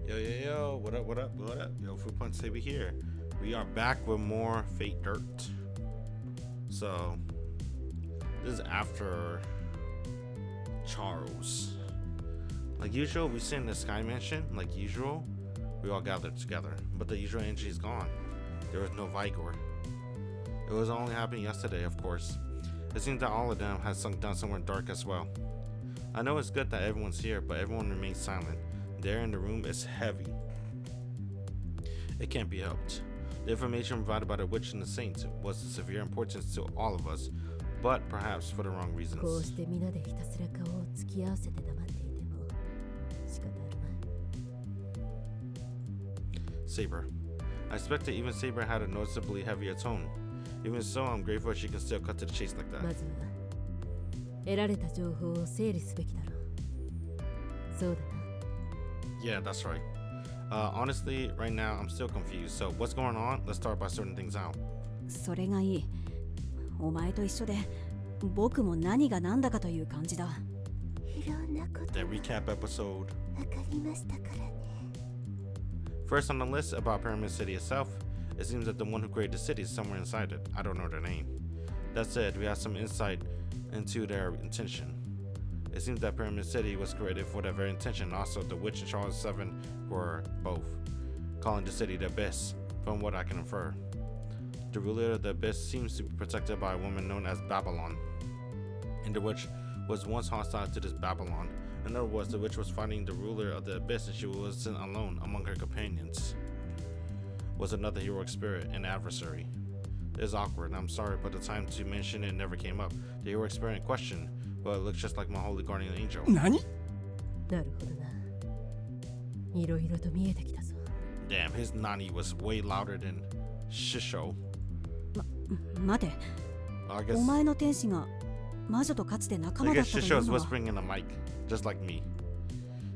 Yo, yo, yo, what up, what up, what up? Yo, Fruit Punch Saber here. We are back with more Fate Dirt. So, this is after Charles. Like usual, we sit in the Sky Mansion, like usual. We all gathered together, but the usual energy is gone. There was no Vigor. It was only happening yesterday, of course. It seems that all of them had sunk down somewhere dark as well. I know it's good that everyone's here, but everyone remains silent. The air in the room is heavy. It can't be helped. The information provided by the witch and the saint was of severe importance to all of us, but perhaps for the wrong reasons. Saber. I expect that even Saber had a noticeably heavier tone. Even so, I'm grateful she can still cut to the chase like that. Yeah, that's right. Honestly, right now I'm still confused. So what's going on? Let's start by sorting things out. それがいい。お前と一緒で、僕も何が何だかという感じだ。That recap episode. First on the list about Pyramid City itself, it seems that the one who created the city is somewhere inside it. I don't know their name. That said, we have some insight into their intention. It seems that Pyramid City was created for that very intention. Also, the Witch and Charles VII were both calling the city the Abyss, from what I can infer. The ruler of the Abyss seems to be protected by a woman known as Babylon, and the Witch was once hostile to this Babylon. In other words, the Witch was fighting the ruler of the Abyss, and she wasn't alone among her companions. Was another heroic spirit, an adversary. It is awkward, I'm sorry, but the time to mention it never came up. The heroic spirit in question, well, it looks just like my holy guardian angel. Nani? Damn, his Nani was way louder than Shisho. 待て。I guess, お前の天使が魔女とかつて仲 I 間だ guess ったとい Shisho う is のは。 whispering in the mic, just like me.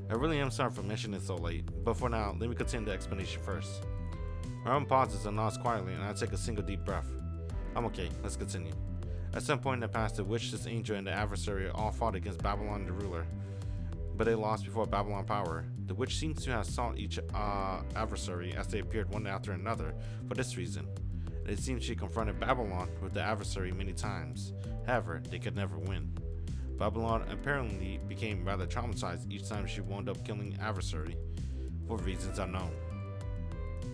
I really am sorry for mentioning it so late, but for now, let me continue the explanation first. Aaron pauses and nods quietly, and I take a single deep breath. I'm okay, let's continue. At some point in the past, the witch, this angel, and the adversary all fought against Babylon the ruler, but they lost before Babylon power. The witch seems to have sought each adversary as they appeared one after another for this reason. It seems she confronted Babylon with the adversary many times. However, they could never win. Babylon apparently became rather traumatized each time she wound up killing adversary, for reasons unknown.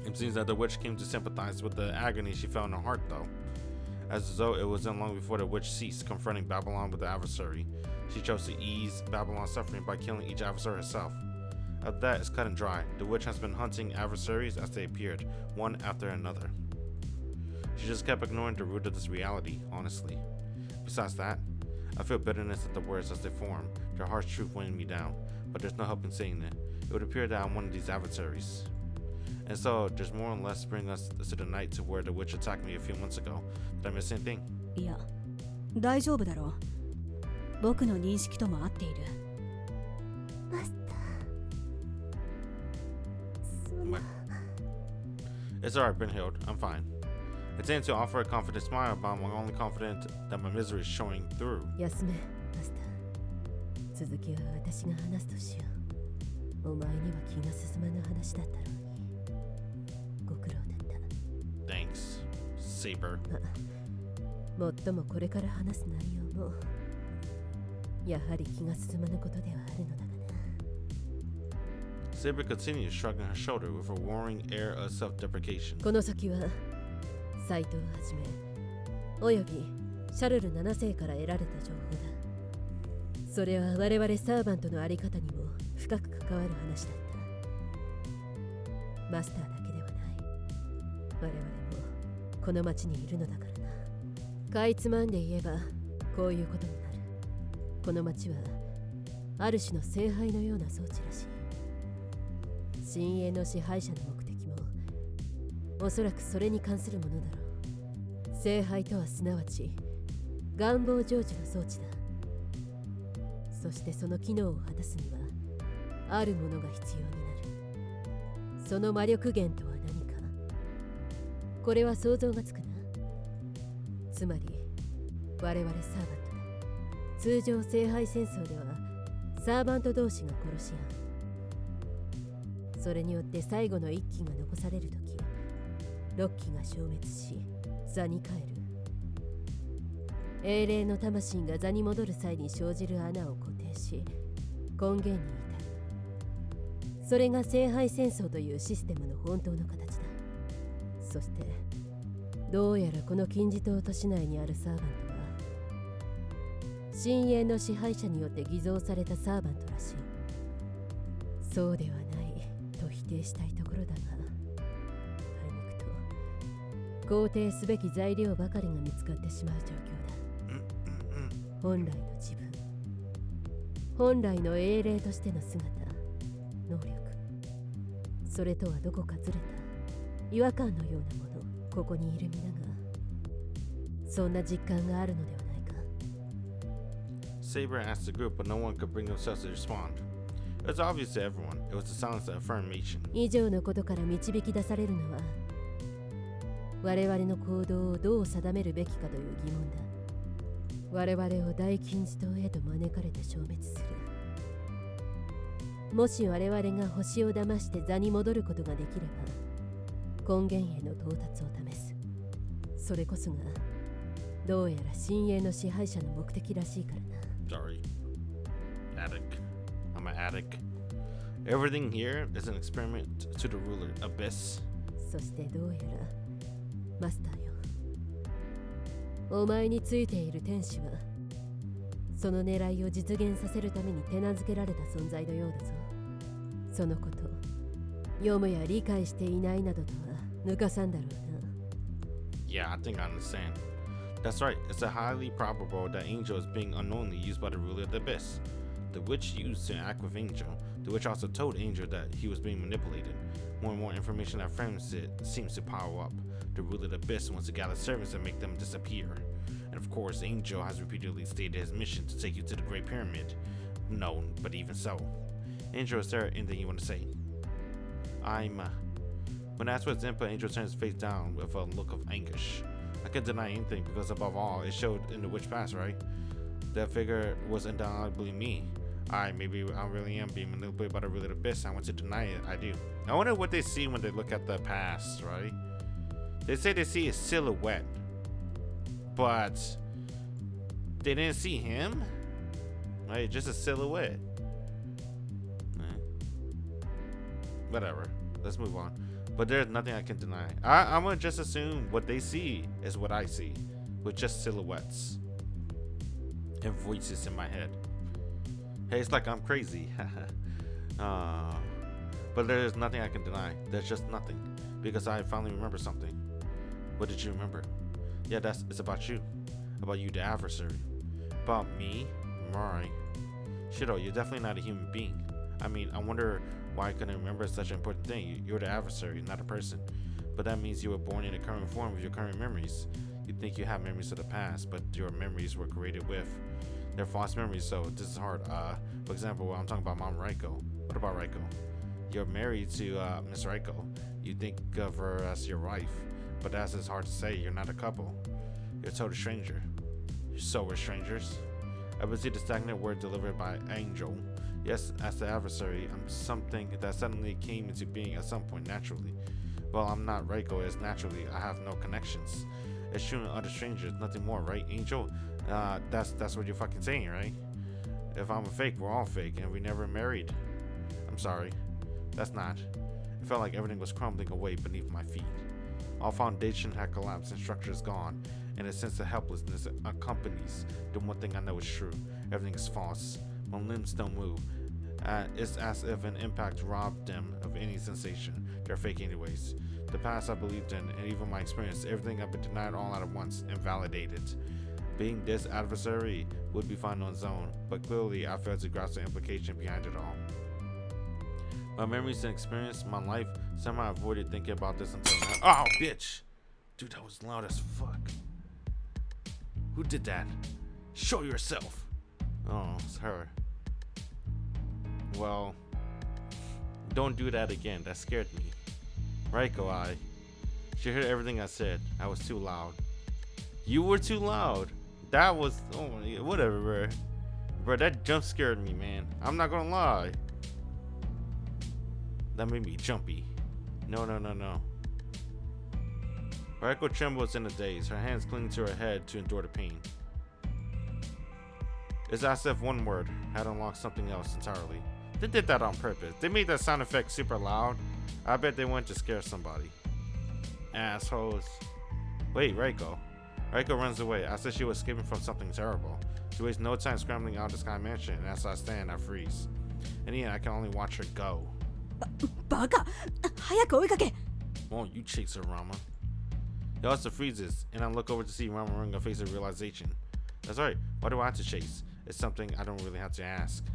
It seems that the witch came to sympathize with the agony she felt in her heart, though. As though it wasn't long before the witch ceased confronting Babylon with the adversary, she chose to ease Babylon's suffering by killing each adversary herself. After that, it's cut and dry. The witch has been hunting adversaries as they appeared, one after another. She just kept ignoring the root of this reality, honestly. Besides that, I feel bitterness at the words as they form, their harsh truth weighing me down, but there's no help in saying it. It would appear that I'm one of these adversaries. And so, there's more or less bring us to the night to where the witch attacked me a few months ago. Did I miss anything? いや、大丈夫だろう。僕の認識とも合っている。What? It's alright, Brynhild. I'm fine. I tend to offer a confident smile, but I'm only confident that my misery is showing through. 休め、マスター。続きは私が話すとしよう。お前には気が進まぬ話だったろうに。ご苦労だった。Thanks, Saber. もっともこれから話す内容も、やはり気が進まぬことではあるのだがな。Saber continues, shrugging her shoulder with a warring air of self-deprecation. この先は、斎藤をはじめ、およびシャルル7世から得られた情報だ。それは我々サーバントのあり方にも深く関わる話だった。マスターだけではない。我々もこの町にいるのだからな。かいつまんで言えばこういうことになる。この町はある種の聖杯のような装置らしい。深淵の支配者の目的もおそらくそれに関するものだろう。聖杯とはすなわち願望成就の装置だ。そしてその機能を果たすにはあるものが必要になる。その魔力源とは何か。これは想像がつくな。つまり我々サーバントだ。通常聖杯戦争ではサーバント同士が殺し合う。それによって最後の一機が残されるとき、6機が消滅し座に帰る。英霊の魂が座に戻る際に生じる穴を固定し根源に至る。それが聖杯戦争というシステムの本当の形だ。そしてどうやらこの金字塔都市内にあるサーバントは深淵の支配者によって偽造されたサーバントらしい。そうではないと否定したいところだが、あいにくと肯定すべき材料ばかりが見つかってしまう状況だ。本来の自分、本来の英霊としての姿、能力、それとはどこかずれた違和感のようなもの、ここにいる皆がそんな実感があるのではないか。 Saber asked the group, but no one could bring themselves to respond. It was obvious to everyone. It was the silence of affirmation. 以上のことから導き出されるのは、我々の行動をどう定めるべきかという疑問だ。我々を大金字塔へと招かれて消滅する。もし我々が星を騙して座に戻ることができれば、根源への到達を試す。それこそがどうやら深淵の支配者の目的らしいからな。 Sorry. Attic. I'm an attic. Everything here is an experiment to the ruler, Abyss. そしてどうやらマスターよ、お前についている天使はその狙いを実現させるために手なずけられた存在のようだぞ。そのこと読むや理解していないなどとは抜かさんだろうな。 Yeah, I think I understand. That's right. It's highly probable that Angel is being unknowingly used by the ruler of the Abyss. The witch used to act with Angel. The witch also told Angel that he was being manipulated. More and more information that frames it seems to pile up. The ruler of the Abyss wants to gather servants and make them disappear. And of course, Angel has repeatedly stated his mission to take you to the Great Pyramid. No, but even so. Angel, is there anything you want to say? When asked for his input, Angel turns his face down with a look of anguish. I can't deny anything because above all, it showed in the witch past, right? That figure was undoubtedly me. Maybe I really am being manipulated by the ruler of the Abyss. I want to deny it. I do. I wonder what they see when they look at the past, right? They say they see a silhouette, but they didn't see him? Right? Just a silhouette. Whatever. Let's move on. But there's nothing I can deny. I'm gonna just assume what they see is what I see, with just silhouettes and voices in my head. Hey, it's like I'm crazy. But there's nothing I can deny. There's just nothing, because I finally remember something. What did you remember? Yeah, it's about you. About you, the adversary. About me? Right. Shido, you're definitely not a human being. I mean, I wonder why I couldn't remember such an important thing. You're the adversary, not a person. But that means you were born in the current form of your current memories. You think you have memories of the past, but your memories were created with. They're false memories, so this is hard. For example, I'm talking about Mom Raikou. What about Raikou? You're married to Miss Raikou. You think of her as your wife, but that's just hard to say. You're not a couple. You're a total stranger. So we're strangers. I would see the stagnant word delivered by Angel. Yes, as the adversary, I'm something that suddenly came into being at some point naturally. Well, I'm not Raikou, as naturally I have no connections. It's true to other strangers, nothing more, right, Angel? That's what you're fucking saying, right? If I'm a fake, we're all fake, and we never married. I'm sorry. That's not. It felt like everything was crumbling away beneath my feet. All foundation had collapsed and structure is gone, and a sense of helplessness accompanies the one thing I know is true. Everything is false. My limbs don't move. It's as if an impact robbed them of any sensation. They're fake anyways. The past I believed in, and even my experience, everything I've been denied all at once, invalidated. Being this adversary would be fine on its own, but clearly I failed to grasp the implication behind it all. My memories and experience, my life, somehow I avoided thinking about this until now. Oh, bitch! Dude, that was loud as fuck. Who did that? Show yourself! Oh, it's her. Well, don't do that again. That scared me. Raikou, she heard everything I said. I was too loud. You were too loud. That was, oh, whatever, bro. Bro, that jump scared me, man. I'm not gonna lie. That made me jumpy. No. Raikou trembles in a daze, her hands cling to her head to endure the pain. It's as if one word had unlocked something else entirely. They did that on purpose. They made that sound effect super loud. I bet they went to scare somebody. Assholes. Wait, Raikou. Raikou runs away, as if she was escaping from something terrible. She wastes no time scrambling out of the Sky Mansion, and as I stand, I freeze. In the end, I can only watch her go. バカ早く追いかけ Won't you chase her, Rama? He also freezes, and I look over to see Rama ring a face of realization. That's right, why do I have to chase? It's something I don't really have to ask.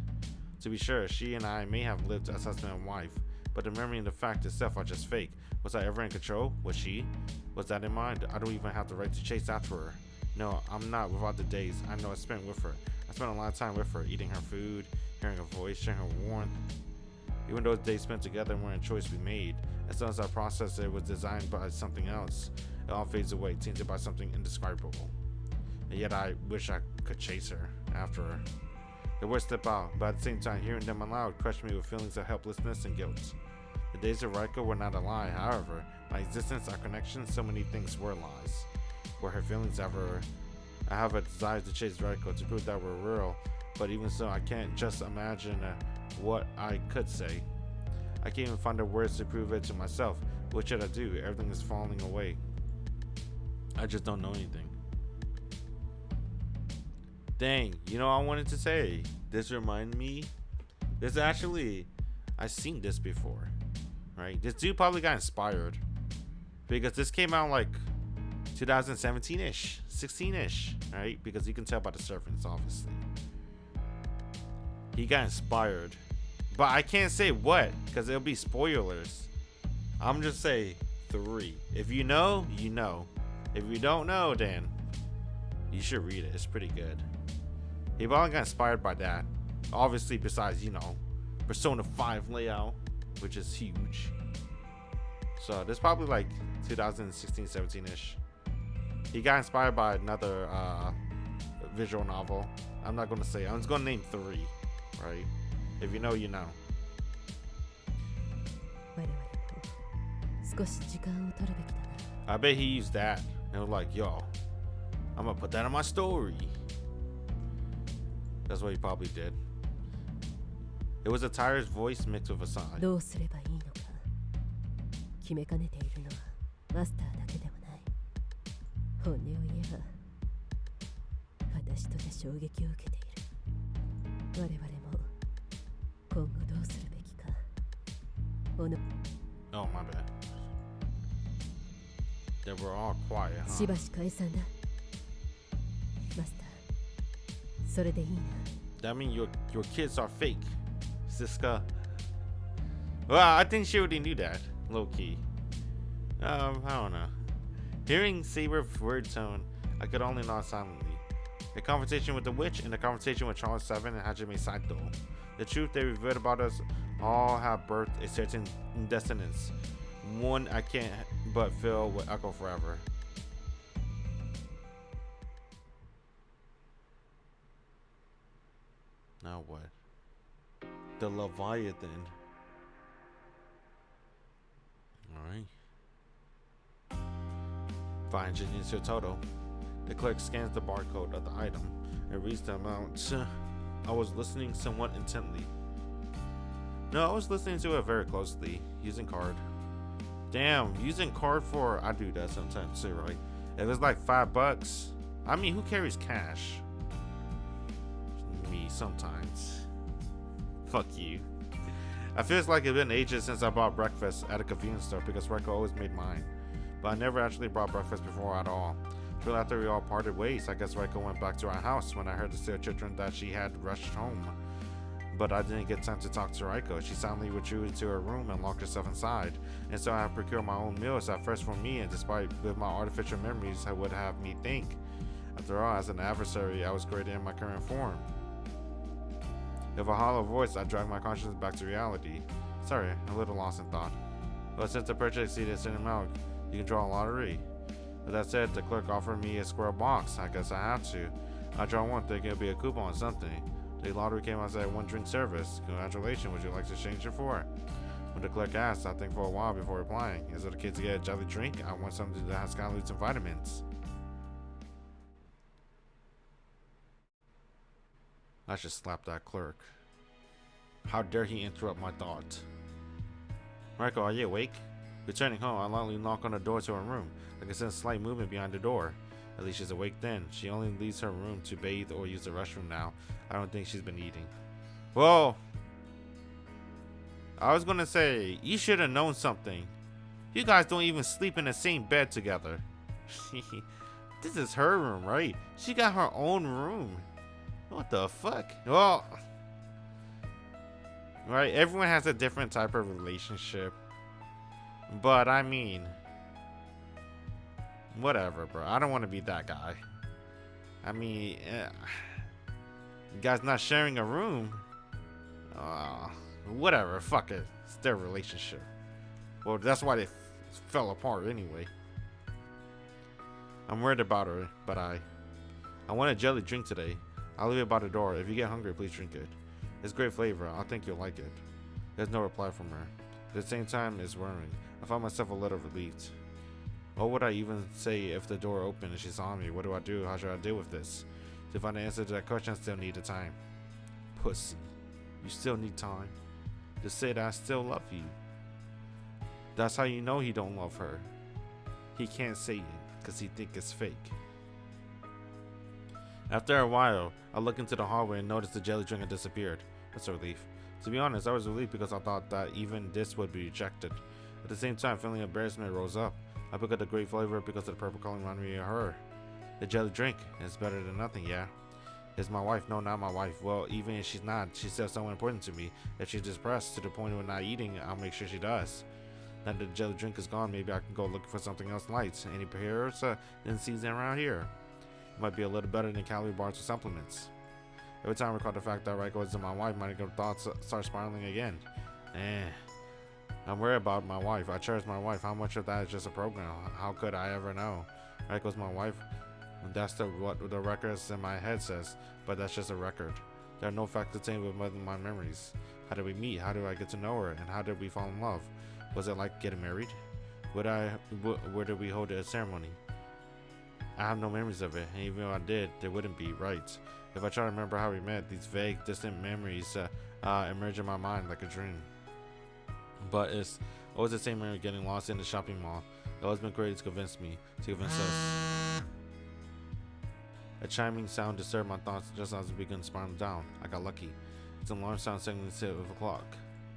To be sure, she and I may have lived as husband and wife, but the memory and the fact itself are just fake. Was I ever in control? Was she? Was that in mind? I don't even have the right to chase after her. No, I'm not without the days I know I spent with her. I spent a lot of time with her, eating her food, hearing her voice, sharing her warmth. Even those days spent together weren't a choice we made. As soon as I process it was designed by something else, it all fades away, tainted by something indescribable. And yet I wish I could chase her, after her. The words slip out, but at the same time hearing them aloud crushed me with feelings of helplessness and guilt. The days of Raikou were not a lie, however, my existence, our connection, so many things were lies. Were her feelings ever? I have a desire to chase Raikou to prove that we're real, but even so, I can't just imagine what I could say. I can't even find the words to prove it to myself. What should I do? Everything is falling away. I just don't know anything. Dang, you know what I wanted to say? This reminded me. This actually, I've seen this before, right? This dude probably got inspired because this came out like 2017-ish, 16-ish, right? Because you can tell by the servants, obviously. He got inspired, but I can't say what because it'll be spoilers. I'm just say 3. If you know, you know. If you don't know, then you should read it. It's pretty good. He probably got inspired by that. Obviously, besides, you know, Persona 5 layout, which is huge. So this is probably like 2016, 17-ish. He got inspired by another visual novel. I'm not going to say. I'm just going to name 3, right? If you know, you know. 我々も少し時間を取るべきだな。 I bet he used that. And was like, yo, I'm going to put that in my story. That's what he probably did. It was a tired voice mixed with a sigh. どうすればいいのか決めかねているのはマスターだけではない。本音を言えば私とて衝撃を受けている。我々も今後どうするべきか。Oh, my bad. They were all quiet, huh? しばし解散だ。マスター、それでいいな。 That means your kids are fake, Siska. Well, I think she already knew that, low key. I don't know. Hearing Saber's word tone, I could only nod silently. The conversation with the witch and the conversation with Charles Seven and Hajime Saito. The truth they revealed about us all have birthed a certain dissonance. One I can't but feel will echo forever. Now what? The Leviathan. Alright. 500 units your total. The clerk scans the barcode of the item and reads the amount. I was listening somewhat intently. No, I was listening to it very closely, using card. Damn, using card for, I do that sometimes too, right? If it's like $5, I mean, who carries cash? Me sometimes. Fuck you. I feels like it's been ages since I bought breakfast at a convenience store because Raikou always made mine. But I never actually bought breakfast before at all. Till after we all parted ways, I guess Raikou went back to our house when I heard the stale children that she had rushed home. But I didn't get time to talk to Raikou. She silently withdrew to her room and locked herself inside. And so I procured my own meals at first for me, and despite with my artificial memories I would have me think. After all, as an adversary, I was created in my current form. With a hollow voice, I dragged my consciousness back to reality. Sorry, a little lost in thought. But since the purchase exceeded a certain amount, you can draw a lottery. With that said, the clerk offered me a square box. I guess I have to. I draw one thinking it'll be a coupon or something. The lottery came out as a 1-drink service. Congratulations, would you like to exchange it for? When the clerk asked, I think for a while before replying, is it okay to get a jelly drink? I want something that has calories and vitamins. I should slap that clerk. How dare he interrupt my thought? Raikou, are you awake? Returning home, I loudly knock on the door to her room. I can sense slight movement behind the door. At least she's awake then. She only leaves her room to bathe or use the restroom now. I don't think she's been eating. Whoa! I was gonna say, you should have known something. You guys don't even sleep in the same bed together. This is her room, right? She got her own room. What the fuck? Well, right, everyone has a different type of relationship. But I mean, whatever, bro. I don't want to be that guy. I mean, you guys not sharing a room. Whatever, fuck it. It's their relationship. Well, that's why they fell apart anyway. I'm worried about her, but I want a jelly drink today. I'll leave it by the door. If you get hungry, please drink it. It's great flavor. I think you'll like it. There's no reply from her. At the same time, it's worrying. I found myself a little relieved. What would I even say if the door opened and she saw me? What do I do? How should I deal with this? To find the answer to that question, I still need the time. Pussy. You still need time. Just say that I still love you. That's how you know he don't love her. He can't say it because he think it's fake. After a while, I look into the hallway and notice the jelly drink had disappeared. That's a relief. To be honest, I was relieved because I thought that even this would be rejected. At the same time, feeling embarrassment rose up. I picked up the great flavor because of the purple color reminded me of her. The jelly drink is better than nothing, yeah. Is my wife? No, not my wife. Well, even if she's not, she's still someone important to me. If she's depressed to the point of not eating, I'll make sure she does. Now that the jelly drink is gone, maybe I can go looking for something else light. Any pears in season around here? Might be a little better than calorie bars or supplements. Every time I recall the fact that Raikou isn't my wife, my negative thoughts start spiraling again. I'm worried about my wife. I cherish my wife. How much of that is just a program? How could I ever know? Raikou's my wife. That's what the records in my head says, but that's just a record. There are no facts attained with my memories. How did we meet? How did I get to know her? And how did we fall in love? Was it like getting married? Where did we hold a ceremony? I have no memories of it, and even if I did, they wouldn't be right. If I try to remember how we met, these vague, distant memories emerge in my mind like a dream. But it's always the same memory getting lost in the shopping mall. It always been great to convince us. A chiming sound disturbed my thoughts just as we began spiraling down. I got lucky. It's an alarm sound signaling 7 o'clock.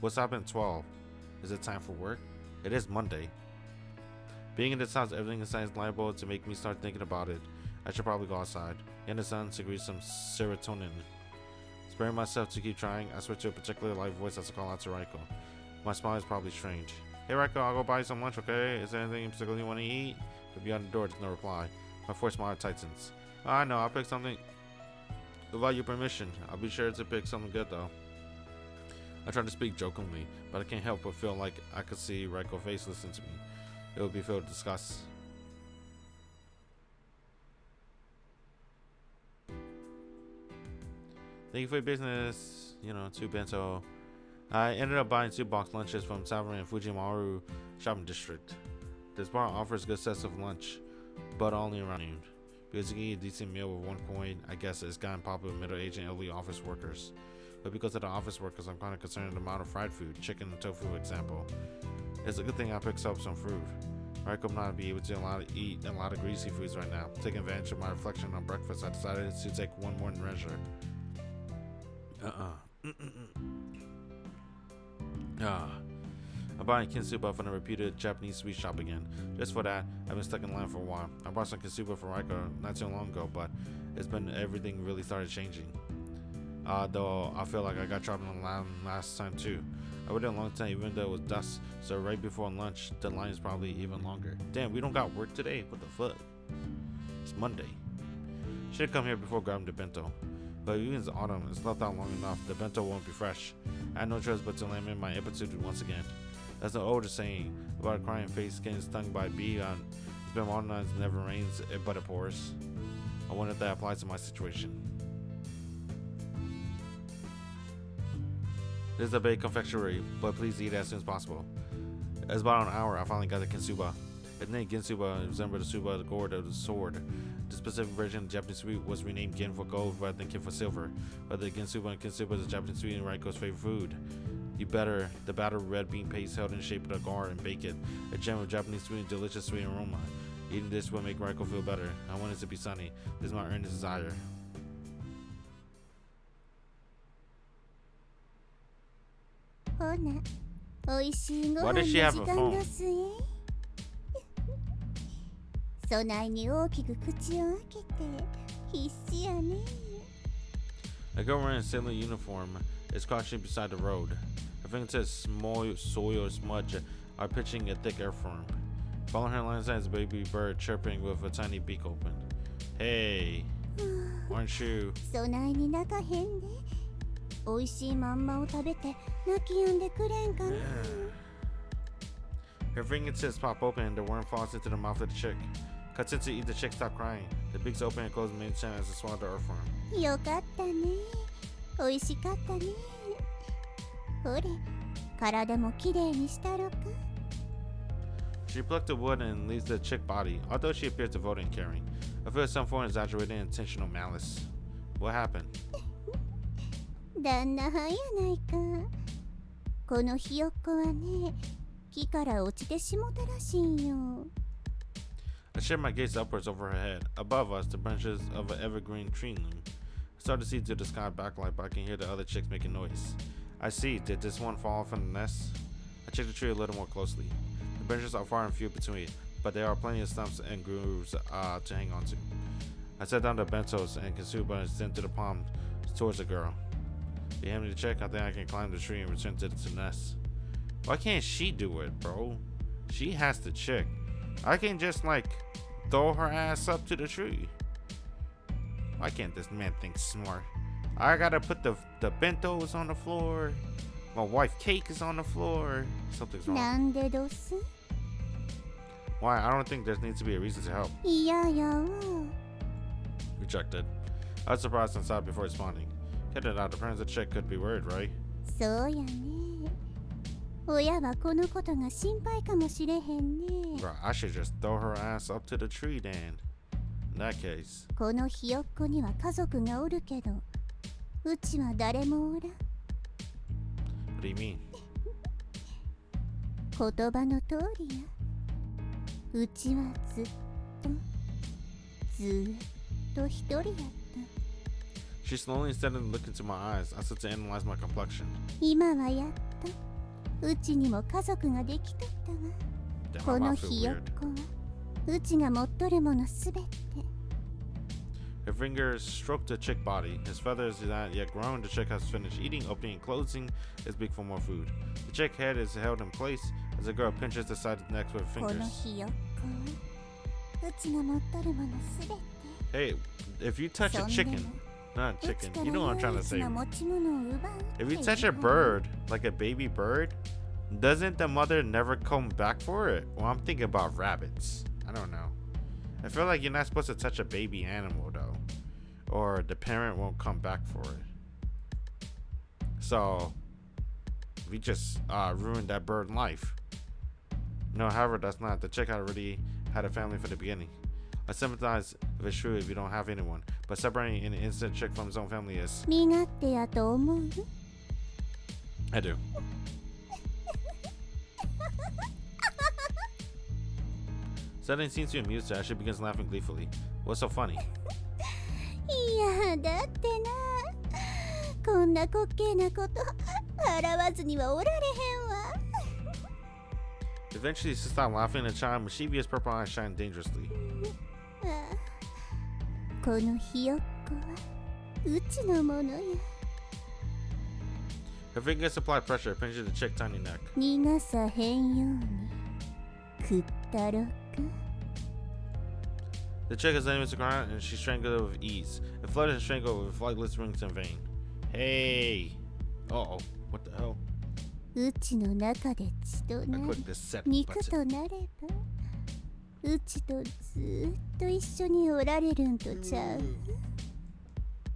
What's happened at 12? Is it time for work? It is Monday. Being in this house, everything inside is liable to make me start thinking about it. I should probably go outside. In the sun, secrete some serotonin. Sparing myself to keep trying, I switch to a particular light voice as I call out to Raikou. My smile is probably strange. Hey Raikou, I'll go buy you some lunch, okay? Is there anything in particular you want to eat? But beyond the door, there's no reply. My forced smile tightens. I know, I'll pick something. Without your permission, I'll be sure to pick something good though. I try to speak jokingly, but I can't help but feel like I could see Raikou's face listen to me. It would be filled with disgust. Thank you for your business. 2 bento. I ended up buying 2 box lunches from Tavern in Fujimaru Shopping District. This bar offers good sets of lunch, but only around noon. Because you can eat a decent meal with 1 coin, I guess it's gotten popular with middle-aged and elderly office workers. But because of the office workers, I'm kind of concerned with the amount of fried food, chicken and tofu, for example. It's a good thing I picked up some fruit. Raikou might not be able to eat a lot of greasy foods right now. Taking advantage of my reflection on breakfast, I decided to take one more measure. I'm buying kinsuba from a reputed Japanese sweet shop again. Just for that, I've been stuck in line for a while. I bought some kinsuba for Raikou not too long ago, but everything really started changing. Though I feel like I got trapped in the line last time too. I waited a long time even though it was dusk, so right before lunch, the line is probably even longer. Damn, we don't got work today? What the fuck? It's Monday. Should've come here before grabbing the bento. But even it's autumn, it's left out long enough, the bento won't be fresh. I had no choice but to limit my aptitude once again. That's the older saying about a crying face getting stung by a bee on it's been modernized, it never rains, but it pours. I wonder if that applies to my situation. This is a big confectionery, but please eat it as soon as possible. It's about an hour. I finally got the Kinsuba. Its name Ginsuba resembled the Suba, the gourd of the sword. The specific version of the Japanese sweet was renamed Gin for gold rather than Kin for silver. But the Ginsuba and Kinsuba is the Japanese sweet and Raikou's favorite food. The batter red bean paste held in the shape of the gourd and bake it. A gem of Japanese sweet and delicious sweet aroma. Eating this will make Raikou feel better. I want it to be sunny. This is my earnest desire. Why does she have a phone? そないに大きく口を開けて必死やね。 A girl wearing a sailor uniform is crouching beside the road. Her fingertips, small soil or smudge, are pitching a thick earthworm. Following her line is a baby bird chirping with a tiny beak open. Hey, aren't you? そないに泣かへんで。美味しいまんまを食べて泣き止んでくれんかな。 Her fingertips pop open and the worm falls into the mouth of the chick. Cuts into eat the chick, stop crying. The beaks open and close mid-chin as it swallows the earthworm. よかったね。美味しかったね。ほれ、体もきれいにしたろか。 She plucked the wood and leaves the chick body, although she appears devoted and caring. I feel some form of exaggerated intentional malice. What happened? 旦那はんやないか。このひよっこはね、木から落ちてしもたらしいんよ。 I shift my gaze upwards over her head. Above us, the branches of an evergreen tree loom. I start to see through the sky backlight, but I can hear the other chicks making noise. I see. Did this one fall from the nest? I check the tree a little more closely. The branches are far and few between, but there are plenty of stumps and grooves to hang on to. I set down the bentos and Kinsuba and sent to the palm towards the girl. You hand me the check, I think I can climb the tree and return to the nest. Why can't she do it, bro? She has the chick. I can just like throw her ass up to the tree. Why can't this man think smart? I gotta put the bentos on the floor. My wife cake is on the floor. Something's wrong. なんでどす？ Why? I don't think there needs to be a reason to help. いややわ。 Rejected. I was surprised and stopped before responding. Get it out. The parents of the chick could be worried, right? そうやね。親はこのことが心配かもしれへんね。 Bro, I should just throw her ass up to the tree then. In that case. このひよっこには家族がおるけど、うちは誰もおらん。 What do you mean? 言葉の通りや。うちはずっと一人やった。 She slowly started to look into my eyes. I started to analyze my complexion. 今はやっとうちにも家族ができとったわ。 Damn, こ my の mouth feel ひよっ weird. こはうちが持っとるものすべて。 Her fingers stroked the chick body. His feathers are not yet grown. The chick has finished eating, opening, and closing its beak for more food. The chick head is held in place as the girl pinches the side of the neck with her この fingers. ひよっこはうちが持っとるものすべて。 Hey, if you touch a そんで chicken, も not うち chicken, か you ら know what I'm trying 唯 to 一 say. の持ち物を奪う。 If you touch a bird, like a baby bird, doesn't the mother never come back for it? Well, I'm thinking about rabbits. I don't know. I feel like you're not supposed to touch a baby animal though, or the parent won't come back for it. So we just ruined that bird life. No, however, that's not. The chick already had a family from the beginning. I sympathize if it's true if you don't have anyone, but separating an innocent chick from his own family is. 身勝手やと思う？ I do. Something seems to amuse her as she begins laughing gleefully. What's so funny? いやだってな、こんな滑稽なこと笑わずにはおられへんわ。 Eventually, she stopped laughing and a child mischievous purple eyes shine dangerously. ああ、このひよっこはうちのものや。 Her fingers apply pressure, pinching the chick's tiny neck. 逃がさへんように食ったろか。 The chick is unable to cry and she strangled it with ease. It fluttered and strangled with flightless rings in vain. Hey! Uh-oh. What the hell? うちの中で血と I なり clicked the set 肉 button. となればうちとずーっと一緒におられるんとちゃう。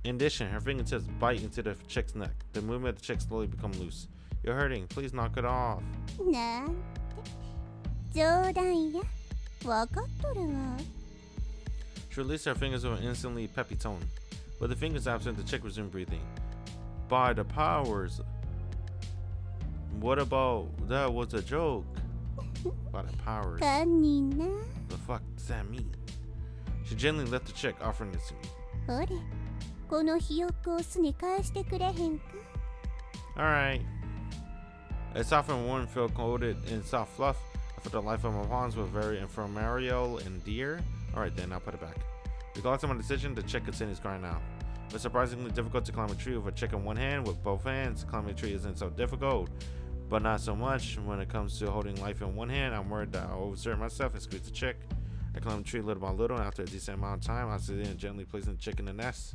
In addition, her fingertips bite into the chick's neck. The movement of the chick slowly becomes loose. You're hurting. Please knock it off. なんて冗談やわかっとるわ She released her fingers with an instantly peppy tone. With the fingers absent, the chick resumed breathing. By the powers. What about that was a joke? By the powers. 堪忍な The fuck does that mean? She gently left the chick, offering it to me. ほれこのひよっこを巣に返してくれへんか Alright. A soft and warm feel coated in soft fluff. I felt the life of my palms was very ephemeral and dear. Alright then, I'll put it back. Regardless of my decision, the chick continues crying out. It's surprisingly difficult to climb a tree with a chick in one hand. With both hands, climbing a tree isn't so difficult, but not so much when it comes to holding life in one hand. I'm worried that I'll overexert myself and squeeze the chick. I climbed the tree little by little, and after a decent amount of time, I succeeded in gently placing the chick in the nest.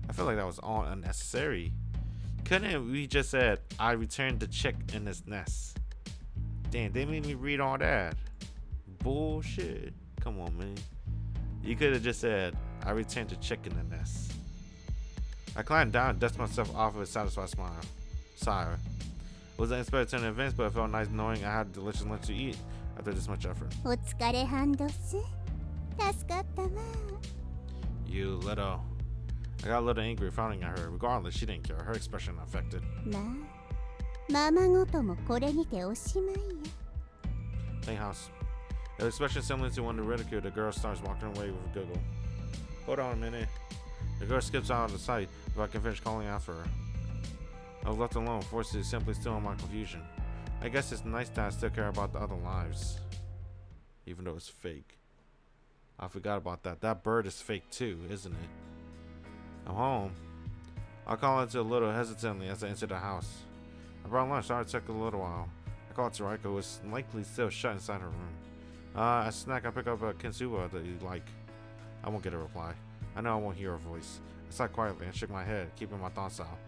I feel like that was all unnecessary. Couldn't we just said, I returned the chick in this nest? Damn, they made me read all that. Bullshit. Come on, man. You could have just said, I returned the chick in the nest. I climbed down and dusted myself off with a satisfied smile. Sire. It was an unexpected turn of events, but it felt nice knowing I had a delicious lunch to eat after this much effort. お疲れハンドス助かったわ You little. I got a little angry frowning at her. Regardless, she didn't care. Her expression affected. まあままごともこれにておしまいや Thank house. The expression similar to one to ridicule, the girl starts walking away with a giggle. Hold on a minute. The girl skips out of the sight before I can finish calling after her. I was left alone, forced to simply still in my confusion. I guess it's nice that I still care about the other lives. Even though it's fake. I forgot about that. That bird is fake too, isn't it? I'm home. I call it to a little hesitantly as I enter the house. I brought lunch, so it took a little while. I called to Raikou, who was likely still shut inside her room. A snack, I pick up a Kensuba that you like. I won't get a reply. I know I won't hear her voice. I sat quietly and shook my head, keeping my thoughts out.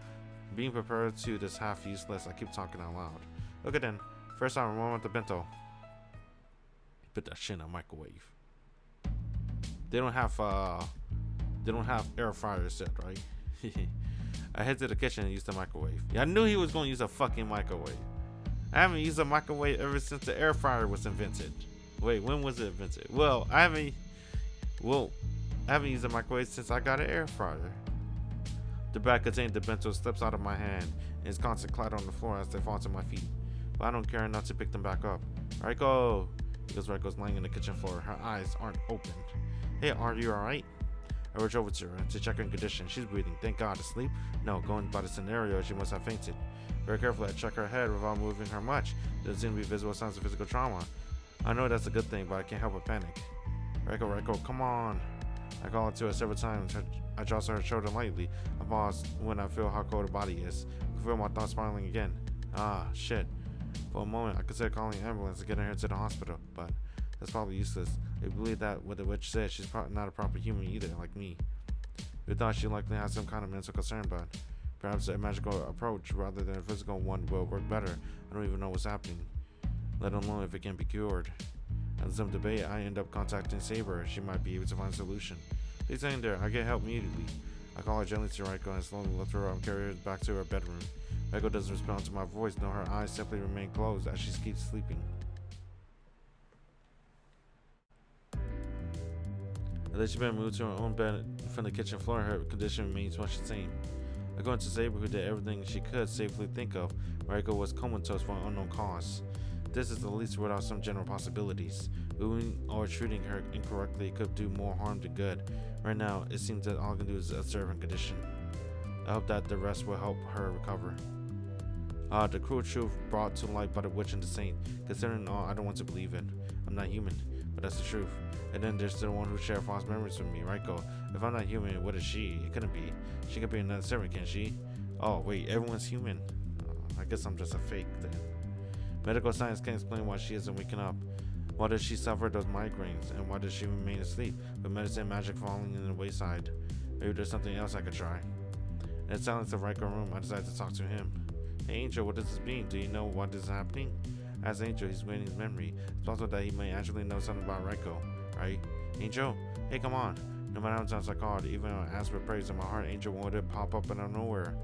Being prepared to this half useless, I keep talking out loud. Okay then, first I remember the bento. Put that shit in a microwave. They don't have air fryers set, right? I head to the kitchen and use the microwave. Yeah, I knew he was going to use a fucking microwave. I haven't used a microwave ever since the air fryer was invented. Wait, when was it invented? Well, I haven't used a microwave since I got an air fryer. The bag containing the bento slips out of my hand and is constant clatter on the floor as they fall to my feet. But I don't care enough to pick them back up. Raikou! Because Raikou's lying in the kitchen floor. Her eyes aren't opened. Hey, are you alright? I rush over to her to check her condition. She's breathing. Thank God. Asleep? No, going by the scenario, she must have fainted. Very carefully, I check her head without moving her much. There seem to be visible signs of physical trauma. I know that's a good thing, but I can't help but panic. Raikou, come on. I call her to her several times. I jostle her shoulder lightly. I pause when I feel how cold her body is. I can feel my thoughts spiraling again. Ah, shit. For a moment, I considered calling an ambulance and getting her to the hospital, but that's probably useless. I believe that what the witch said, she's probably not a proper human either, like me. We thought she likely had some kind of mental concern, but perhaps a magical approach rather than a physical one will work better. I don't even know what's happening, let alone if it can be cured. After some debate, I end up contacting Saber. She might be able to find a solution. Please hang there. I get help immediately. I call her gently to Raikou and slowly lift her up and carry her back to her bedroom. Raikou doesn't respond to my voice, no, her eyes simply remain closed as she keeps sleeping. Although she's been moved to her own bed from the kitchen floor, her condition remains much the same. According to Saber, who did everything she could safely think of, Raikou was comatose for an unknown cause. This is the least without some general possibilities. Wounding or treating her incorrectly could do more harm than good. Right now, it seems that all I can do is observe her condition. I hope that the rest will help her recover. The cruel truth brought to light by the witch and the saint. Considering all, I don't want to believe it. I'm not human, but that's the truth. And then there's the one who shared false memories with me, Raikou. If I'm not human, what is she? It couldn't be. She could be another servant, can't she? Oh, wait, everyone's human. I guess I'm just a fake then. Medical science can't explain why she isn't waking up. Why does she suffer those migraines? And why does she remain asleep with medicine and magic falling in the wayside? Maybe there's something else I could try. In the silence of Raikou's room, I decided to talk to him. Hey Angel, what does this mean? Do you know why this is happening? As Angel, he's waiting his memory. It's possible that he may actually know something about Raikou, right? Angel, hey, come on. No matter how many times I called, even when I asked for praise in my heart, Angel wanted to pop up out of nowhere.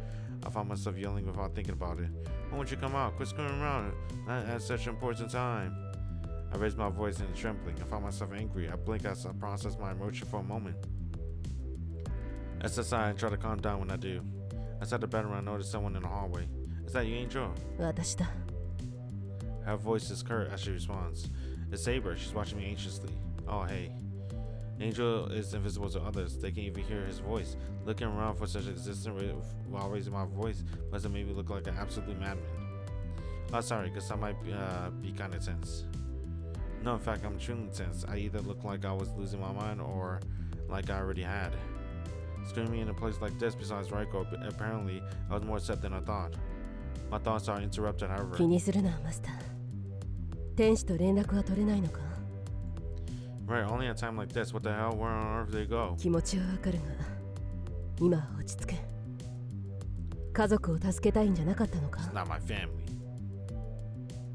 I found myself yelling without thinking about it. Why won't you come out? Quit screwing around at such an important time. I raised my voice in trembling. I found myself angry. I blinked as I processed my emotion for a moment. As I sigh and try to calm down when I do. Outside the bedroom, I noticed someone in the hallway. Is that you, Angel? 私だ。 Her voice is curt as she responds. It's Saber. She's watching me anxiously. Oh, hey. Angel is invisible to others. They can't even hear his voice. Looking around for such existence while raising my voice doesn't make me look like an absolute madman. Oh, sorry, because I might be kind of tense. No, in fact, I'm truly tense. I either look like I was losing my mind or like I already had. Screaming in a place like this besides Raikou, apparently I was more upset than I thought. My thoughts are interrupted, however. 気にするな、マスター。天使と連絡は取れないのか？ Right, only at a time like this. What the hell? Where on earth did they go? 気持ちはわかるが、今は落ち着け。家族を助けたいんじゃなかったのか？ It's not my family.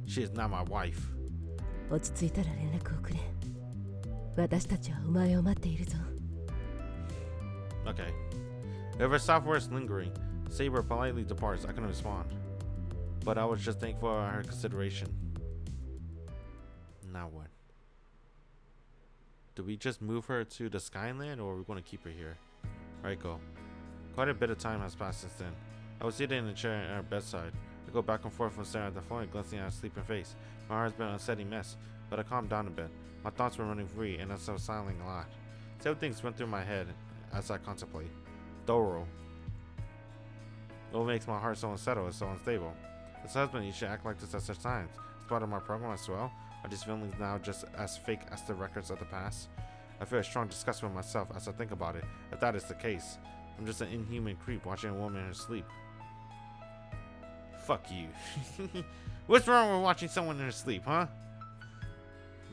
She is not my wife. 落ち着いたら連絡をくれ。私たちはお前を待っているぞ。 Okay. If her software is lingering, Saber politely departs. I can respond. But I was just thankful for her consideration. Now what? Do we just move her to the Skyland, or are we going to keep her here? Raikou. Quite a bit of time has passed since then. I was seated in a chair at her bedside. I go back and forth from staring at the floor and glancing at her sleeping face. My heart's been an unsettling mess, but I calmed down a bit. My thoughts were running free, and I was smiling a lot. Several things went through my head as I contemplate. Doro. What makes my heart so unsettled and so unstable? As husband, you should act like this at such times. It's part of my program as well. Are these feelings now just as fake as the records of the past? I feel a strong disgust with myself as I think about it. If that is the case, I'm just an inhuman creep watching a woman in her sleep. Fuck you. What's wrong with watching someone in her sleep, huh?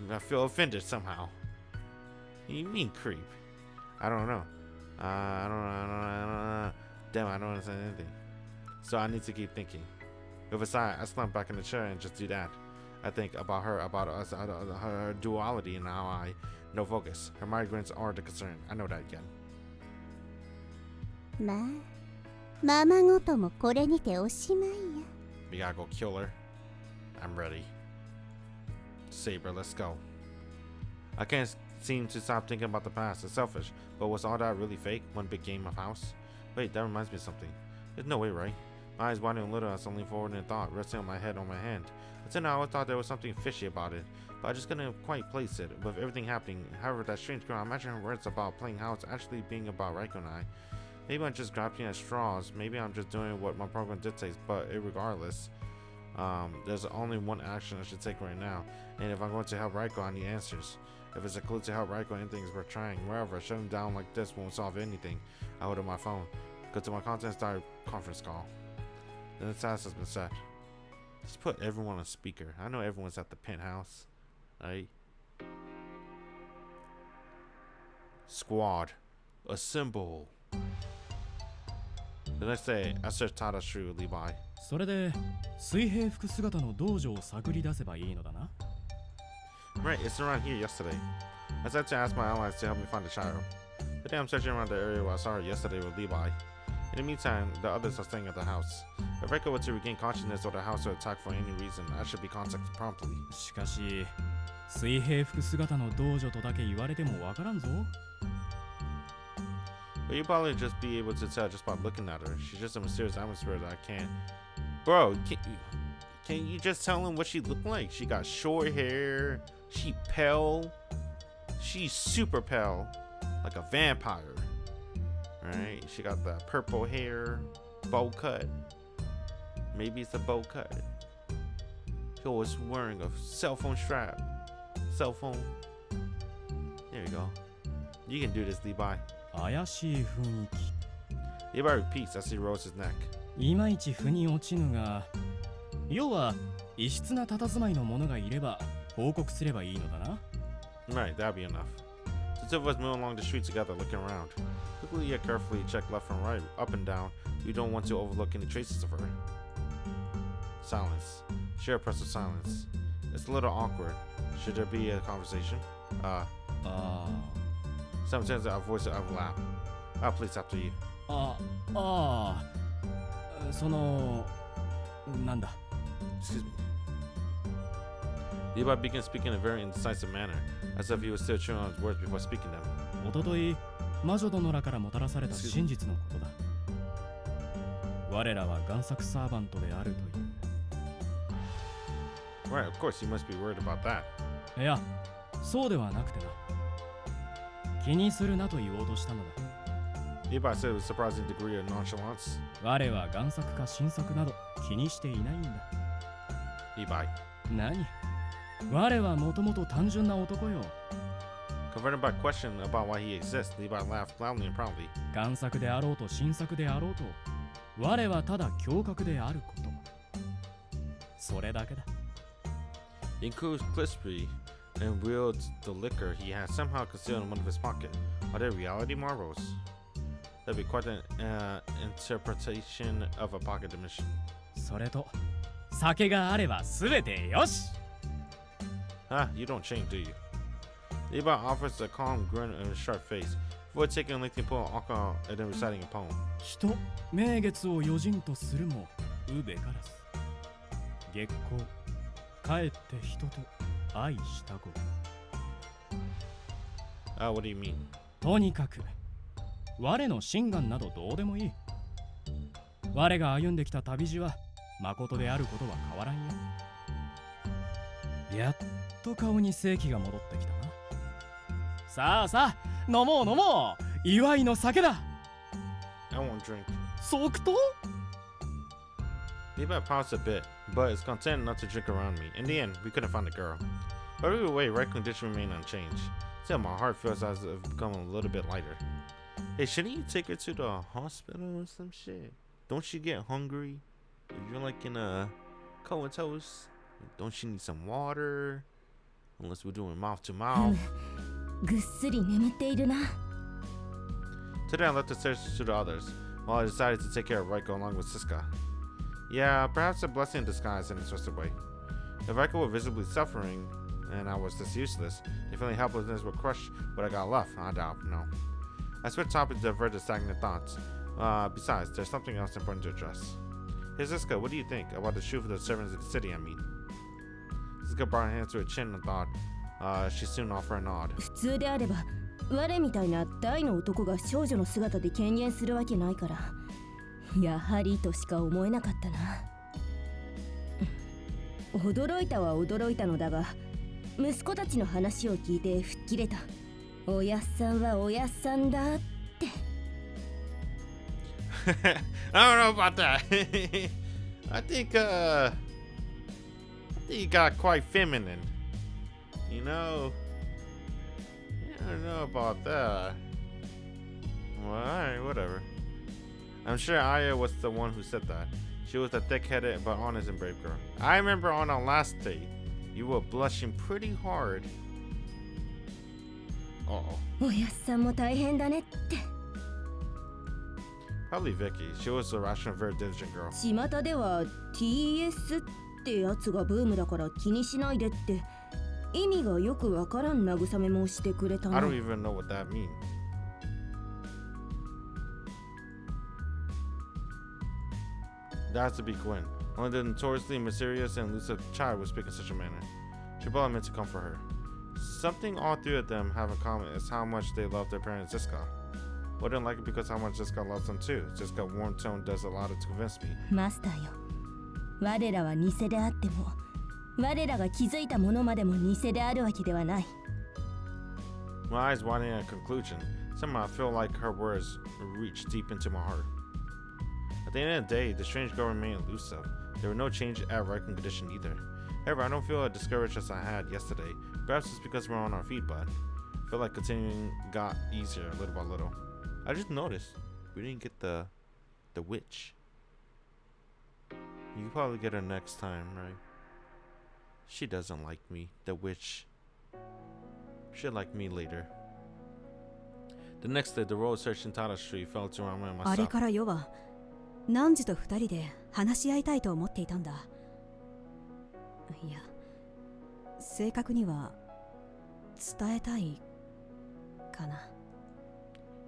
I feel offended somehow. What do you mean creep? I don't know. I don't know. Damn, I don't understand anything. So I need to keep thinking. With a sigh, I slump back in the chair and just do that. I think about her, about us, her duality, and how I no focus. Her migraines are the concern. I know that again. まあ、ままごともこれにておしまいや。 We gotta go kill her. I'm ready. Saber, let's go. I can't seem to stop thinking about the past. It's selfish, but was all that really fake? One big game of house? Wait, that reminds me of something. There's no way, right? My eyes widened a little as I leaned forward in thought, resting on my head on my hand. Until now, I always thought there was something fishy about it, but I just couldn't quite place it. With everything happening, however, that strange girl, I imagine her words about playing house actually being about Raikou and I. Maybe I'm just grasping at straws. Maybe I'm just doing what my program dictates, but regardless, there's only one action I should take right now. And if I'm going to help Raikou, I need answers. If it's a clue to help Raikou, anything is worth trying. Wherever, shutting down like this won't solve anything. I hold up my phone. Go to my contents diary conference call. Then the task has been set. Just put everyone on speaker. I know everyone's at the penthouse. Right? Squad. Assemble. The next day, I searched Tadashu Levi. それで水平服姿の道場を探り出せばいいのだな。 Right, it's around here yesterday. I decided to ask my allies to help me find the child. Today I'm searching around the area where I saw her yesterday with Levi. In the meantime, the others are staying at the house. If Raikou were to regain consciousness or the house were attacked for any reason, I should be contacted promptly. しかし水平服姿の道場とだけ言われてもわからんぞ。 But you'll probably just be able to tell just by looking at her. She's just a mysterious atmosphere that I can't... Bro, can you just tell him what she looked like? She got short hair. She pale. She's super pale. Like a vampire. Right? She got that purple hair. Bow cut. Maybe it's a bow cut. She was wearing a cell phone strap. Cell phone. There you go. You can do this, Levi. 怪しい雰囲気。 Levi repeats as he rolls his neck. いまいち腑に落ちぬが、要は異質な佇まいの者がいれば報告すればいいのだな。 Right, that'd be enough. The two of us move along the street together, looking around. Quickly yet carefully check left and right, up and down. We don't want to overlook any traces of her. Silence. Sheer oppressive silence. It's a little awkward. Should there be a conversation? Sometimes our voices overlap. Please after you. そのなんだ Excuse me. Levi began speaking in a very indecisive manner, as if he was still chewing on his words before speaking them. おととい魔女殿らからもたらされた真実のことだ。我らは贋作サーバントであるという。 Right, of course, you must be worried about that. いや、そうではなくてな。気にするなと言おうとしたのだ。Levi said with a surprising degree of nonchalance. 我は贋作か新作など気にしていないんだ。 Levi. 何？我はもともと単純な男よ。 Confronted by a question about why he exists, Levi laughed loudly and proudly. 贋作であろうと新作であろうと、我はただ侠客であること。それだけだ。 He included Clispy and wheeled the liquor he had somehow concealed in one of his pockets. Are they reality marbles? That'd be quite an interpretation of a pocket dimension. それと、酒があればすべてよし。 Ah, you don't change, do you? Levi offers a calm grin on his sharp face before taking a lengthy pull of alcohol and then reciting a poem. 人、名月を余人とするも、うべからず。月光、帰って人と愛したご。What do you mean? とにかく、我の心願などどうでもいい。我が歩んできた旅路は、誠であることは変わらんよ。やっと顔に正気が戻ってきたな。さあさあ、飲もう飲もう。祝いの酒だ。I won't drink. 即答？ Levi paused a bit, but is content not to drink around me. In the end, we couldn't find the girl. But either way, right condition remained unchanged. Still, my heart feels as if it's become a little bit lighter. Hey, shouldn't you take her to the hospital or some shit? Don't she get hungry? If you're like in a comatose, don't she need some water? Unless we're doing mouth to mouth. ぐっすり眠っているな。 Today, I left the search to the others, while I decided to take care of Raikou along with Siska. Yeah, perhaps a blessing in disguise in a twisted way. If Raikou were visibly suffering, and I was this useless, the feeling helplessness would crush what I got left. I doubt, no. I switched topics to divert the stagnant thoughts. Besides, there's something else important to address. Hey Siska, what do you think about the shoe for the servants of the city, I mean? Siska brought her hand to her chin and thought. She soon offered a nod. 普通であれば我みたいな大の男が少女の姿で権限するわけないから、やはりとしか思えなかったな。驚いたは驚いたのだが、息子たちの話を聞いて吹っ切れた。おやっさんはおやっさんだって。I don't know about that. I think you got quite feminine. You know, I don't know about that. Well, alright, whatever. I'm sure Aya was the one who said that. She was a thick-headed but honest and brave girl. I remember on our last date, you were blushing pretty hard. Uh-oh. おやっさんも大変だねって。 Probably Vicky. She was a rational, very diligent girl. 巷では TS ってやつがブームだから気にしないでって。意味がよくわからん慰めもしてくれたの。 I don't even know what that means. That has to be Gwen. Only the notoriously mysterious and elusive child would speak in such a manner. She brought him in to comfort her. Something all three of them have in common is how much they love their parent Ziska. Wouldn't like it because how much Ziska loves them too. Ziska's warm tone does a lot to convince me. マスターよ。我らは偽であっても、我らが気づいたものまでも偽であるわけではない。 My eyes widening at conclusion. Somehow I feel like her words reach deep into my heart. At the end of the day, the strange girl remained elusive. There were no change at Raikou condition either. However, I don't feel as discouraged as I had yesterday. Perhaps it's because we're on our feet, but I feel like continuing got easier little by little. I just noticed we didn't get the witch. You can probably get her next time, right? She doesn't like me, the witch. She'll like me later. The next day, the road searching Tata Street fell to around あれ myself. から世は何時と二人で話し合いたいと思っていたんだ。いや、正確には伝えたいかな。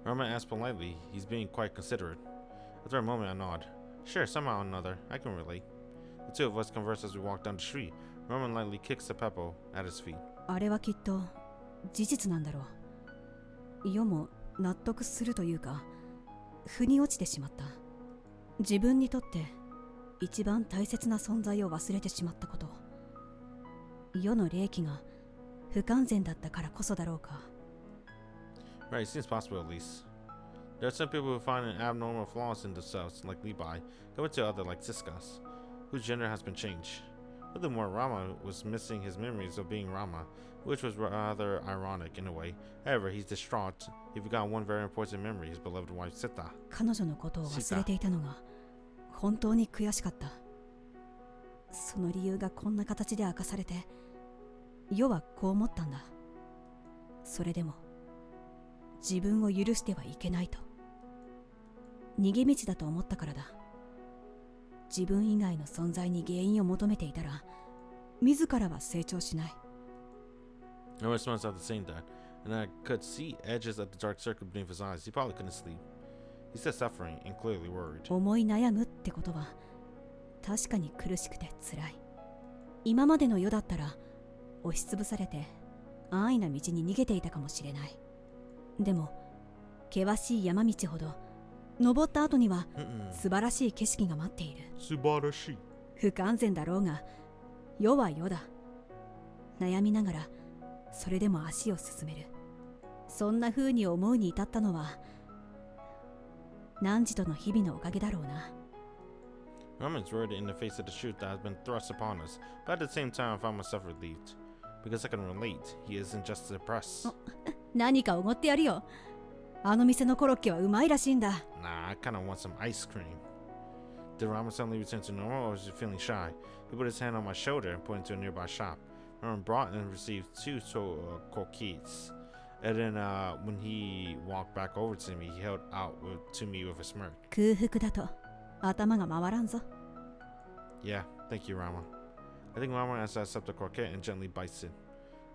Roman asked politely. He's being quite considerate. After a moment, I nod. Sure, somehow or another, I can relate. The two of us converse as we walk down the street. Roman lightly kicks the pebble at his feet. あれはきっと事実なんだろう。世も納得するというか、腑に落ちてしまった。自分にとって一番大切な存在を忘れてしまったこと。世の霊気が不完全だったからこそだろうか。Right, it seems possible at least. There are some people who find an abnormal flaws in themselves, like Levi, going to others like Siskas, whose gender has been changed. Furthermore, Rama was missing his memories of being Rama, which was rather ironic in a way. However, he's distraught. He forgot one very important memory, his beloved wife Sita. 彼女のことを忘れていたのが本当に悔しかった。その理由がこんな形で明かされて、世はこう思ったんだ。それでも自分を許してはいけないと。逃げ道だと思ったからだ。自分以外の存在に原因を求めていたら、自らは成長しない。No response after saying that, and I could see edges of the dark circle beneath his eyes. He probably couldn't sleep. He's still suffering and clearly worried. 思い悩むってことは確かに苦しくて辛い。今までの世だったら押しつぶされて安易な道に逃げていたかもしれない。でも険しい山道ほど登った後には素晴らしい景色が待っている。素晴らしい。不完全だろうが世は世だ。悩みながらそれでも足を進める。そんな風に思うに至ったのは汝との日々のおかげだろうな。Raman's worried in the face of the truth that has been thrust upon us, but at the same time I found myself relieved. Because I can relate, he isn't just depressed. 何かおごってやるよ。あの店のコロッケはうまいらしいんだ。Nah, I kinda want some ice cream. Did Raman suddenly return to normal or was he feeling shy? He put his hand on my shoulder and pointed to a nearby shop. Raman brought and received two croquettes. And then when he walked back over to me, he held out to me with a smirk. 空腹だと頭が回らんぞ。Yeah, thank you, Rama. I think Rama as I accept the croquette and gently bites it.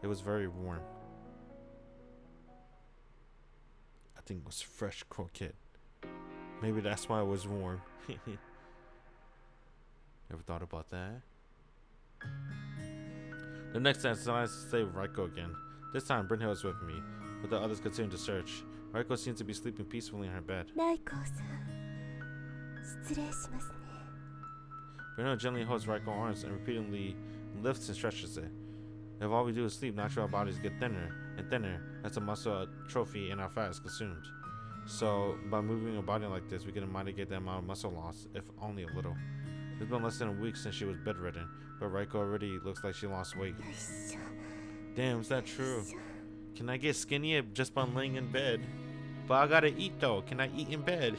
It was very warm. I think it was fresh croquette. Maybe that's why it was warm. Ever thought about that? The next day, I decided to stay with Raikou again. This time, Brynhild was with me, but the others continued to search. Raikou seemed to be sleeping peacefully in her bed. ライコーさん、失礼しますね。Brynhild gently holds Raikou's arms and repeatedly lifts and stretches it. If all we do is sleep, naturally our bodies get thinner and thinner as the muscle atrophy and our fat is consumed. So, by moving our body like this, we can mitigate the amount of muscle loss, if only a little. It's been less than a week since she was bedridden, but Raikou already looks like she lost weight. Damn, is that true? Can I get skinnier just by laying in bed? But I gotta eat though. Can I eat in bed?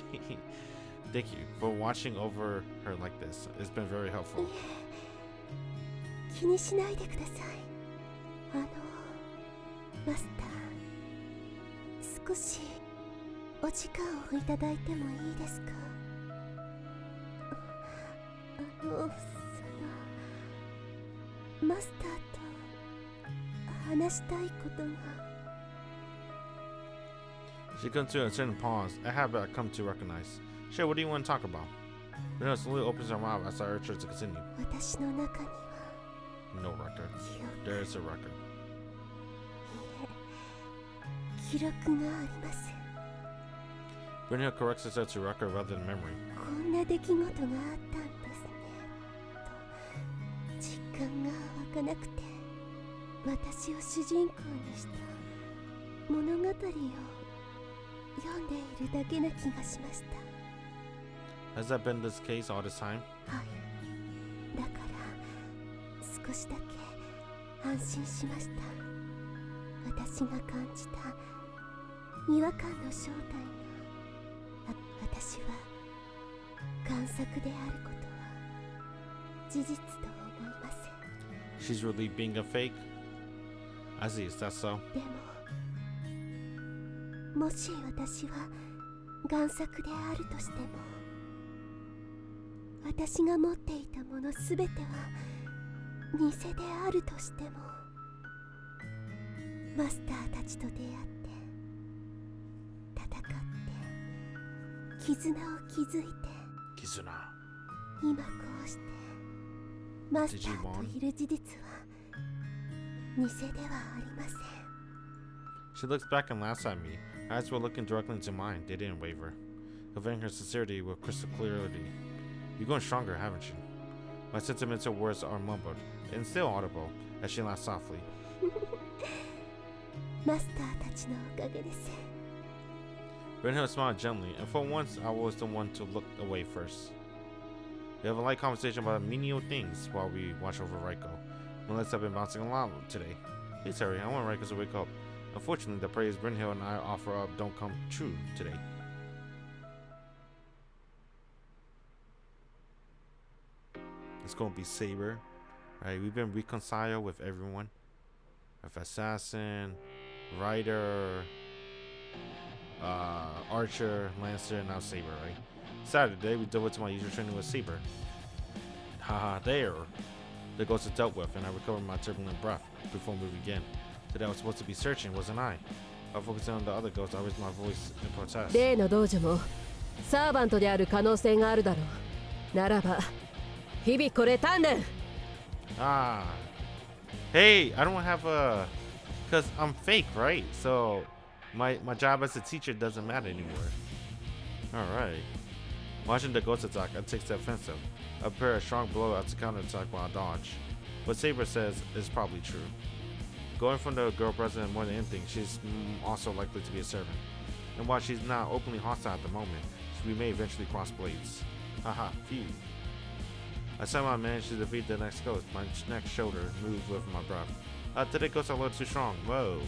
Thank you for watching over her like this. It's been very helpful. 気にしないでください。マスター、少しお時間をいただいてもいいですか？マスターと話したいことが。She comes to a certain pause, a habit I come to recognize. Sure, what do you want to talk about? Brynhild slowly opens her mouth as I urge her to continue. 私の中には No record. There is a record. 記録があります。 Brynhild corrects herself to record rather than memory. こんな出来事があったんですねと実感が湧かなくて、私を主人公にした物語を読んでいるだけな気がしました。 Has that been this case all this time? はい、だから少しだけ安心しました。私が感じた違和感の正体が、私は贋作であることは事実と思いません。 She's really being a fake? I see, is that so? でも、もし私は贋作であるとしても、私が持っていたものすべては偽であるとしても、マスターたちと出会って戦って絆を築いて、絆。今こうしてマスタ Did you ー want? といる事実は偽ではありません。 She looks back and laughs at me. Her eyes were looking directly into mine. They didn't waver, conveying her sincerity with crystal clarity. You've grown stronger, haven't you? My sentimental words are mumbled and still audible as she laughed softly. マスターたちのおかげです。 Brynhild smiled gently, and for once, I was the one to look away first. We have a light conversation about menial things while we watch over Raikou. My legs have been bouncing a lot today. Please hurry, I want Raikou to wake up. Unfortunately, the praise Brynhild and I offer up don't come true today. It's gonna be Saber. Right, we've been reconciled with everyone. With Assassin, Rider, Archer, Lancer, and now Saber, right? Saturday, we dove into my usual training with Saber. Haha, there. The ghost is dealt with, and I recovered my turbulent breath before we begin. Today I was supposed to be searching, wasn't I? While focusing on the other ghosts, I raised my voice in protest. 例の道女もサーバントである可能性があるだろう。ならば、日々これ鍛錬。Ah. Hey, I don't have a... Because I'm fake, right? So, my job as a teacher doesn't matter anymore. Alright. Watching the ghost attack, I take the offensive. I prepare a strong blow out to counterattack while I dodge. What Saber says is probably true. Going from the girl president more than anything, she's also likely to be a servant. And while she's not openly hostile at the moment, we may eventually cross blades. Haha, phew. I somehow managed to defeat the next ghost. My next shoulder moved with my breath. Today ghosts are a little too strong. Whoa.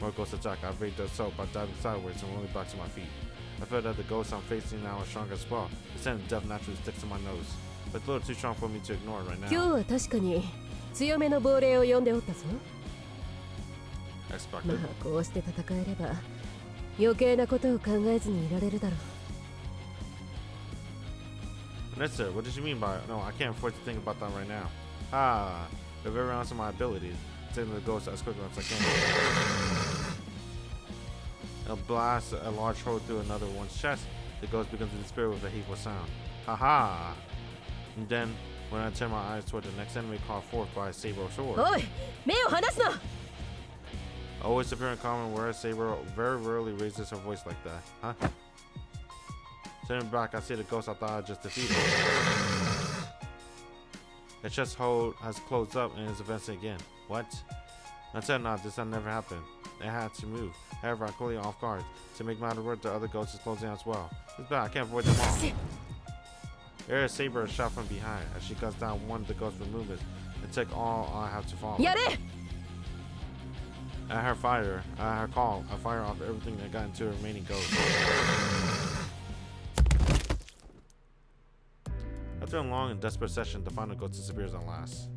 More ghost attack. I evaded the assault by diving sideways and rolling back to my feet. I felt that the ghost I'm facing now is strong as well. The scent of death naturally sticks to my nose. But it's a little too strong for me to ignore it right 今日 now. は確かに強めの亡霊を呼んでおったぞ。ま Expected. あこうして戦えれば余計なことを考えずにいられるだろう。 Nessa, what did you mean by no, I can't afford to think about that right now. Ah, the very ounce of my abilities. Taking the ghost as quickly as I can. I'll blast a large hole through another one's chest. The ghost begins to despair with a hateful sound. Haha! And then, when I turn my eyes toward the next enemy called forth by a saber sword. おい、目を離すな。 Always appearing calm and whereas Saber very rarely raises her voice like that. Huh? Turning back, I see the ghost I thought I just defeated. The chest hole has closed up and is advancing again. What? I said not, this had never happened. It had to move. However, I caught it off guard. To make matters worse, the other ghost is closing as well. It's bad, I can't avoid them all. There is Saber a shot from behind as she cuts down one of the ghost's movements and take all I have to follow. やれ。 At her call, I fire off everything that got into the remaining ghosts. After a long and desperate session, the final ghost disappears at last.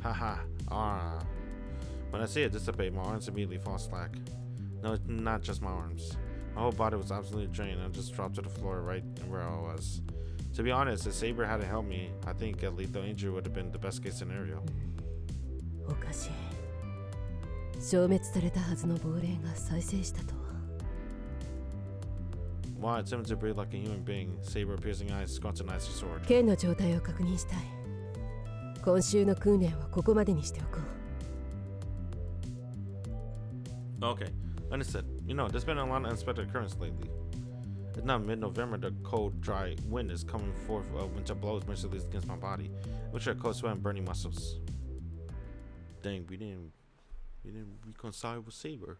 Haha, ah. When I see it dissipate, my arms immediately fall slack. No, it's not just my arms. My whole body was absolutely drained and I just dropped to the floor right where I was. To be honest, if Saber hadn't helped me, I think a lethal injury would have been the best case scenario. おかしい。消滅されたはずの亡霊が再生したとは。 While I attempted to breathe like a human being, Saber piercing eyes scrutinized her sword. 剣の状態を確認したい。今週の訓練はここまでにしておこう。 Okay, understood. You know, there's been a lot of unexpected occurrences lately. It's now mid-November, the cold, dry wind is coming forth winter blows mercilessly against my body, which are cold sweat and burning muscles. Dang, we didn't reconcile with Saber.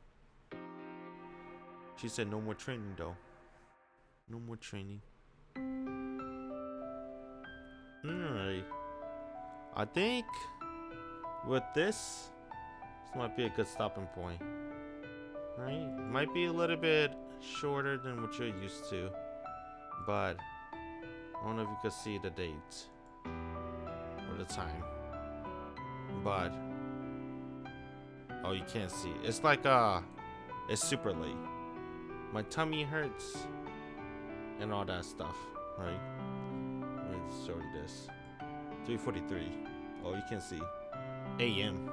She said no more training though. No more training. Alright. I think with this might be a good stopping point. Right? Might be a little bit shorter than what you're used to. But I don't know if you can see the date or the time. But oh, you can't see. It's like it's super late. My tummy hurts and all that stuff, right? Let me just show you this. 3:43. Oh, you can see. AM.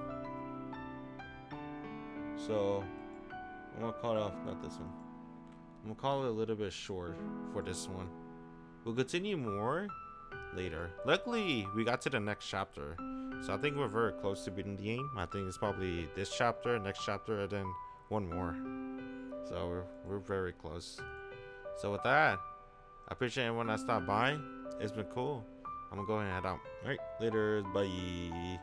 So I'm gonna call it off, not this one. I'm gonna call it a little bit short for this one. We'll continue more later. Luckily, we got to the next chapter, so I think we're very close to beating the game. I think it's probably this chapter, next chapter, and then one more. So we're very close. So with that, I appreciate everyone that stopped by. It's been cool. I'm gonna go ahead and head out. All right, later, bye.